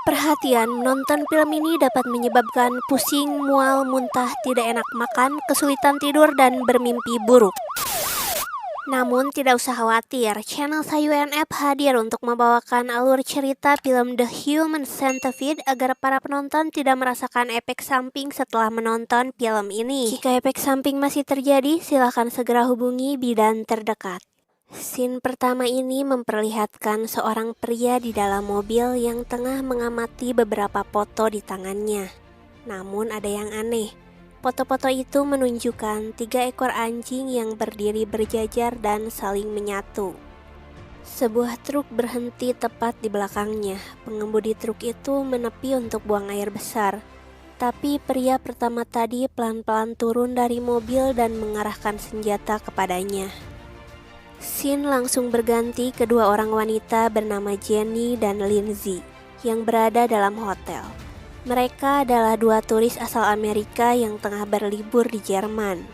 Perhatian, menonton film ini dapat menyebabkan pusing, mual, muntah, tidak enak makan, kesulitan tidur, dan bermimpi buruk. Namun tidak usah khawatir, channel SayuNF hadir untuk membawakan alur cerita film The Human Centipede agar para penonton tidak merasakan efek samping setelah menonton film ini. Jika efek samping masih terjadi, silakan segera hubungi bidan terdekat. Scene pertama ini memperlihatkan seorang pria di dalam mobil yang tengah mengamati beberapa foto di tangannya. Namun ada yang aneh. Foto-foto itu menunjukkan 3 ekor anjing yang berdiri berjajar dan saling menyatu. Sebuah truk berhenti tepat di belakangnya. Pengemudi truk itu menepi untuk buang air besar. Tapi pria pertama tadi pelan-pelan turun dari mobil dan mengarahkan senjata kepadanya. Scene langsung berganti kedua orang wanita bernama Jenny dan Lindsay yang berada dalam hotel. Mereka adalah 2 turis asal Amerika yang tengah berlibur di Jerman.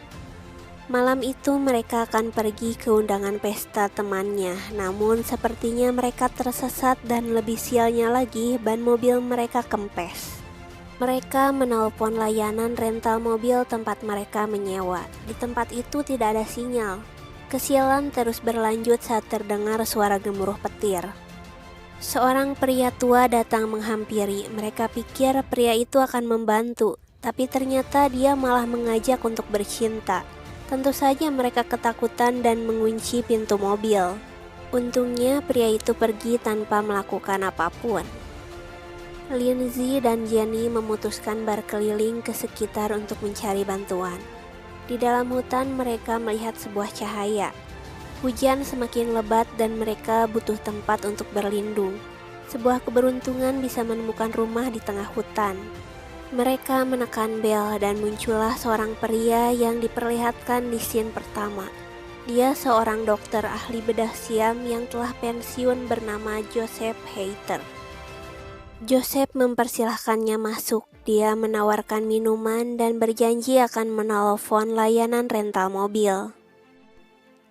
Malam itu mereka akan pergi ke undangan pesta temannya, namun sepertinya mereka tersesat dan lebih sialnya lagi ban mobil mereka kempes. Mereka menelpon layanan rental mobil tempat mereka menyewa. Di tempat itu tidak ada sinyal. Kesialan terus berlanjut saat terdengar suara gemuruh petir. Seorang pria tua datang menghampiri. Mereka pikir pria itu akan membantu, tapi ternyata dia malah mengajak untuk bercinta. Tentu saja mereka ketakutan dan mengunci pintu mobil. Untungnya pria itu pergi tanpa melakukan apapun. Lindsay dan Jenny memutuskan berkeliling ke sekitar untuk mencari bantuan. Di dalam hutan mereka melihat sebuah cahaya. Hujan semakin lebat dan mereka butuh tempat untuk berlindung. Sebuah keberuntungan bisa menemukan rumah di tengah hutan. Mereka menekan bel dan muncullah seorang pria yang diperlihatkan di scene pertama. Dia seorang dokter ahli bedah siam yang telah pensiun bernama Joseph Hayter. Joseph mempersilahkannya masuk. Dia menawarkan minuman dan berjanji akan menelpon layanan rental mobil.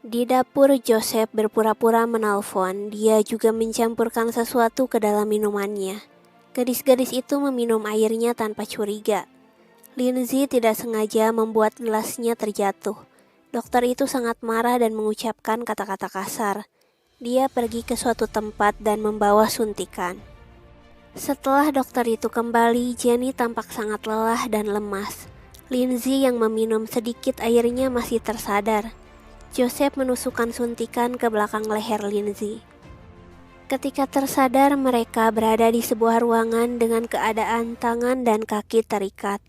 Di dapur, Joseph berpura-pura menelpon. Dia juga mencampurkan sesuatu ke dalam minumannya. Gadis-gadis itu meminum airnya tanpa curiga. Lindsay tidak sengaja membuat gelasnya terjatuh. Dokter itu sangat marah dan mengucapkan kata-kata kasar. Dia pergi ke suatu tempat dan membawa suntikan. Setelah dokter itu kembali, Jenny tampak sangat lelah dan lemas. Lindsay yang meminum sedikit airnya masih tersadar. Joseph menusukkan suntikan ke belakang leher Lindsay. Ketika tersadar, mereka berada di sebuah ruangan dengan keadaan tangan dan kaki terikat.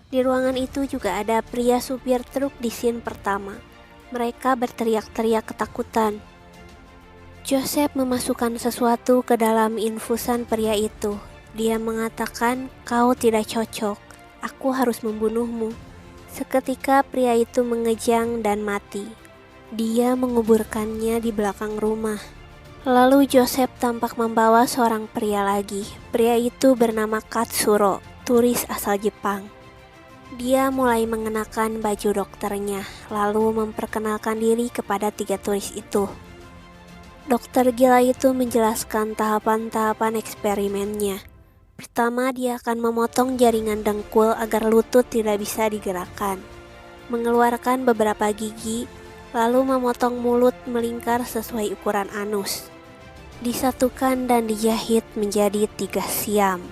Di ruangan itu juga ada pria supir truk di scene pertama. Mereka berteriak-teriak ketakutan. Joseph memasukkan sesuatu ke dalam infusan pria itu. Dia mengatakan, "Kau tidak cocok. Aku harus membunuhmu." Seketika pria itu mengejang dan mati. Dia menguburkannya di belakang rumah. Lalu Joseph tampak membawa seorang pria lagi. Pria itu bernama Katsuro, turis asal Jepang. Dia mulai mengenakan baju dokternya, lalu memperkenalkan diri kepada 3 turis itu. Dokter gila itu menjelaskan tahapan-tahapan eksperimennya. Pertama, dia akan memotong jaringan dengkul agar lutut tidak bisa digerakkan, mengeluarkan beberapa gigi, lalu memotong mulut melingkar sesuai ukuran anus, disatukan dan dijahit menjadi 3 siam.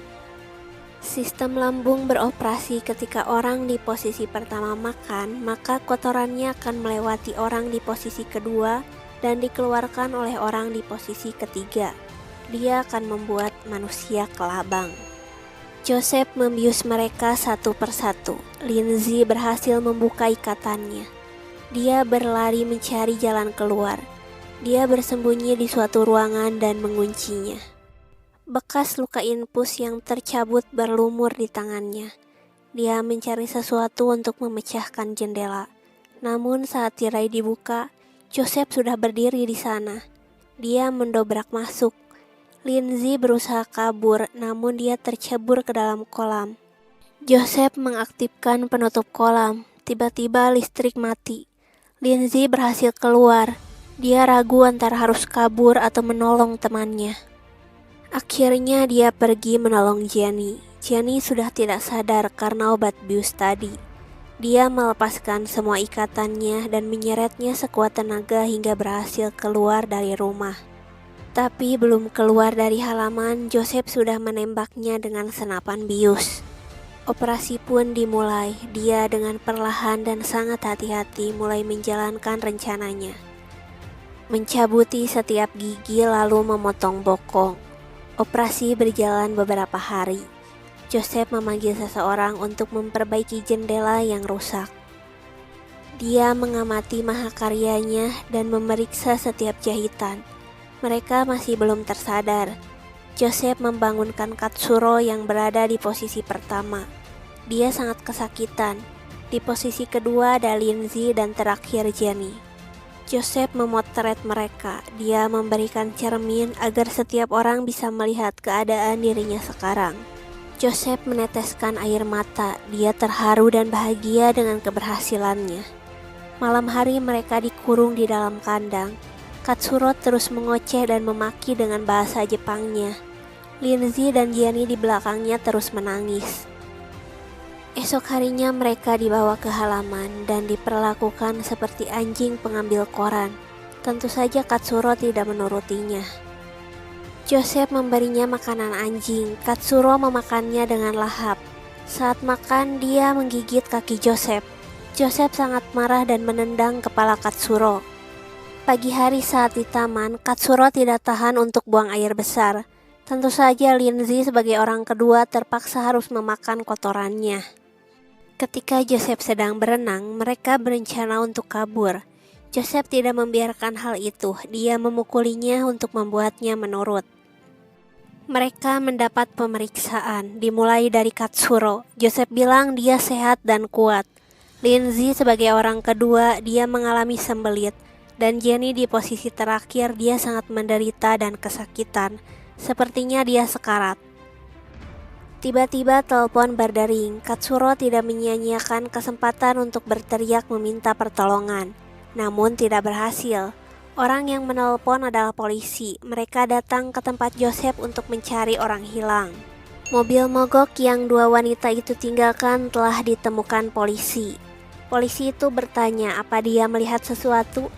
Sistem lambung beroperasi ketika orang di posisi pertama makan, maka kotorannya akan melewati orang di posisi kedua dan dikeluarkan oleh orang di posisi ketiga. Dia akan membuat manusia kelabang. Joseph membius mereka satu persatu. Lindsay berhasil membuka ikatannya. Dia berlari mencari jalan keluar. Dia bersembunyi di suatu ruangan dan menguncinya. Bekas luka infus yang tercabut berlumur di tangannya. Dia mencari sesuatu untuk memecahkan jendela. Namun saat tirai dibuka, Joseph sudah berdiri di sana. Dia mendobrak masuk. Lindsay berusaha kabur, namun dia tercebur ke dalam kolam. Joseph mengaktifkan penutup kolam. Tiba-tiba listrik mati. Lindsay berhasil keluar. Dia ragu antara harus kabur atau menolong temannya. Akhirnya dia pergi menolong Jenny. Jenny sudah tidak sadar karena obat bius tadi. Dia melepaskan semua ikatannya dan menyeretnya sekuat tenaga hingga berhasil keluar dari rumah. Tapi belum keluar dari halaman, Joseph sudah menembaknya dengan senapan bius. Operasi pun dimulai. Dia dengan perlahan dan sangat hati-hati mulai menjalankan rencananya. Mencabuti setiap gigi lalu memotong bokong. Operasi berjalan beberapa hari. Joseph memanggil seseorang untuk memperbaiki jendela yang rusak. Dia mengamati mahakaryanya dan memeriksa setiap jahitan. Mereka masih belum tersadar. Joseph membangunkan Katsuro yang berada di posisi pertama. Dia sangat kesakitan. Di posisi kedua ada Lindsay dan terakhir Jenny. Joseph memotret mereka. Dia memberikan cermin agar setiap orang bisa melihat keadaan dirinya sekarang. Joseph meneteskan air mata. Dia terharu dan bahagia dengan keberhasilannya. Malam hari mereka dikurung di dalam kandang. Katsuro terus mengoceh dan memaki dengan bahasa Jepangnya. Lindsay dan Jenny di belakangnya terus menangis. Esok harinya mereka dibawa ke halaman dan diperlakukan seperti anjing pengambil koran. Tentu saja Katsuro tidak menurutinya. Joseph memberinya makanan anjing. Katsuro memakannya dengan lahap. Saat makan, dia menggigit kaki Joseph. Joseph sangat marah dan menendang kepala Katsuro. Pagi hari saat di taman, Katsuro tidak tahan untuk buang air besar. Tentu saja Lindsay sebagai orang kedua terpaksa harus memakan kotorannya. Ketika Joseph sedang berenang, mereka berencana untuk kabur. Joseph tidak membiarkan hal itu. Dia memukulinya untuk membuatnya menurut. Mereka mendapat pemeriksaan, dimulai dari Katsuro. Joseph bilang dia sehat dan kuat. Lindsay sebagai orang kedua, dia mengalami sembelit. Dan Jenny di posisi terakhir, dia sangat menderita dan kesakitan. Sepertinya dia sekarat. Tiba-tiba telepon berdering. Katsuro tidak menyia-nyiakan kesempatan untuk berteriak meminta pertolongan. Namun tidak berhasil. Orang yang menelpon adalah polisi. Mereka datang ke tempat Joseph untuk mencari orang hilang. Mobil mogok yang dua wanita itu tinggalkan telah ditemukan polisi. Polisi itu bertanya apa dia melihat sesuatu.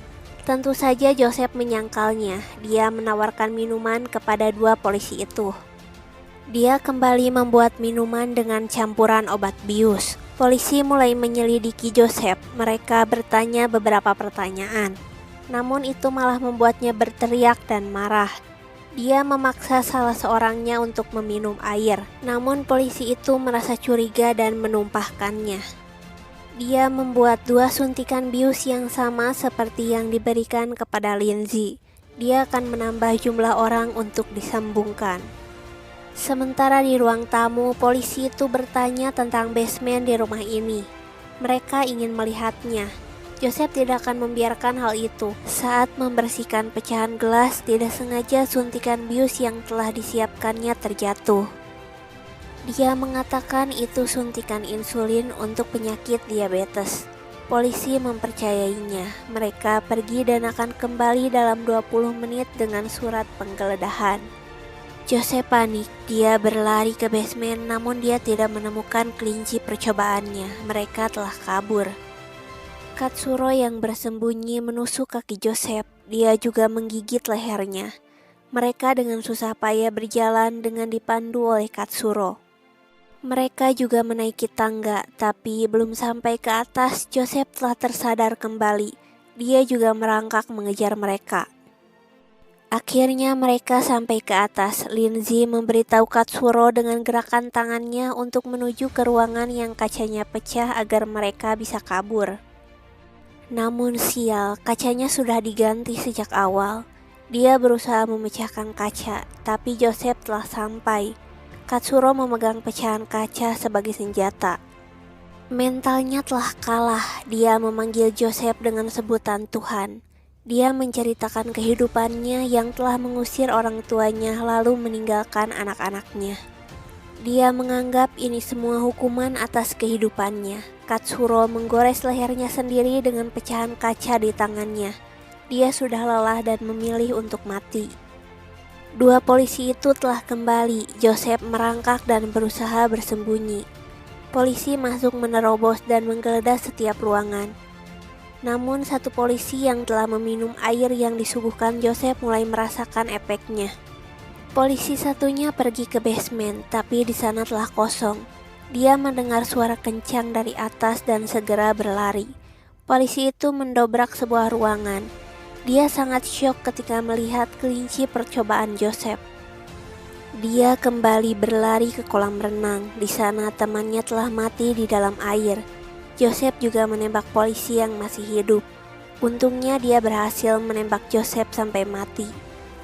Tentu saja Joseph menyangkalnya. Dia menawarkan minuman kepada dua polisi itu. Dia kembali membuat minuman dengan campuran obat bius. Polisi mulai menyelidiki Joseph. Mereka bertanya beberapa pertanyaan. Namun itu malah membuatnya berteriak dan marah. Dia memaksa salah seorangnya untuk meminum air. Namun polisi itu merasa curiga dan menumpahkannya. Dia membuat 2 suntikan bius yang sama seperti yang diberikan kepada Lindsay. Dia akan menambah jumlah orang untuk disambungkan. Sementara di ruang tamu, polisi itu bertanya tentang basement di rumah ini. Mereka ingin melihatnya. Joseph tidak akan membiarkan hal itu. Saat membersihkan pecahan gelas, tidak sengaja suntikan bius yang telah disiapkannya terjatuh. Dia mengatakan itu suntikan insulin untuk penyakit diabetes. Polisi mempercayainya. Mereka pergi dan akan kembali dalam 20 menit dengan surat penggeledahan. Joseph panik. Dia berlari ke basement namun dia tidak menemukan kelinci percobaannya. Mereka telah kabur. Katsuro yang bersembunyi menusuk kaki Joseph. Dia juga menggigit lehernya. Mereka dengan susah payah berjalan dengan dipandu oleh Katsuro. Mereka juga menaiki tangga, tapi belum sampai ke atas, Joseph telah tersadar kembali. Dia juga merangkak mengejar mereka. Akhirnya mereka sampai ke atas. Lindsay memberitahu Katsuro dengan gerakan tangannya untuk menuju ke ruangan yang kacanya pecah agar mereka bisa kabur. Namun sial, kacanya sudah diganti sejak awal. Dia berusaha memecahkan kaca, tapi Joseph telah sampai. Katsuro memegang pecahan kaca sebagai senjata. Mentalnya telah kalah. Dia memanggil Joseph dengan sebutan Tuhan. Dia menceritakan kehidupannya yang telah mengusir orang tuanya lalu meninggalkan anak-anaknya. Dia menganggap ini semua hukuman atas kehidupannya. Katsuro menggores lehernya sendiri dengan pecahan kaca di tangannya. Dia sudah lelah dan memilih untuk mati. Dua polisi itu telah kembali. Joseph merangkak dan berusaha bersembunyi. Polisi masuk menerobos dan menggeledah setiap ruangan. Namun satu polisi yang telah meminum air yang disuguhkan Joseph mulai merasakan efeknya. Polisi satunya pergi ke basement, tapi di sana telah kosong. Dia mendengar suara kencang dari atas dan segera berlari. Polisi itu mendobrak sebuah ruangan. Dia sangat syok ketika melihat kelinci percobaan Joseph. Dia kembali berlari ke kolam renang. Di sana temannya telah mati di dalam air. Joseph juga menembak polisi yang masih hidup. Untungnya dia berhasil menembak Joseph sampai mati.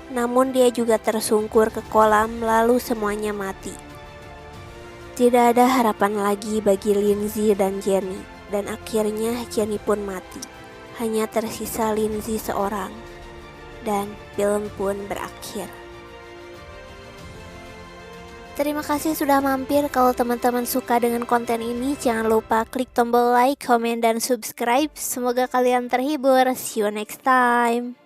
Namun dia juga tersungkur ke kolam lalu semuanya mati. Tidak ada harapan lagi bagi Lindsay dan Jenny, dan akhirnya Jenny pun mati. Hanya tersisa Lindsay seorang, dan film pun berakhir. Terima kasih sudah mampir. Kalau teman-teman suka dengan konten ini, jangan lupa klik tombol like, komen, dan subscribe. Semoga kalian terhibur. See you next time.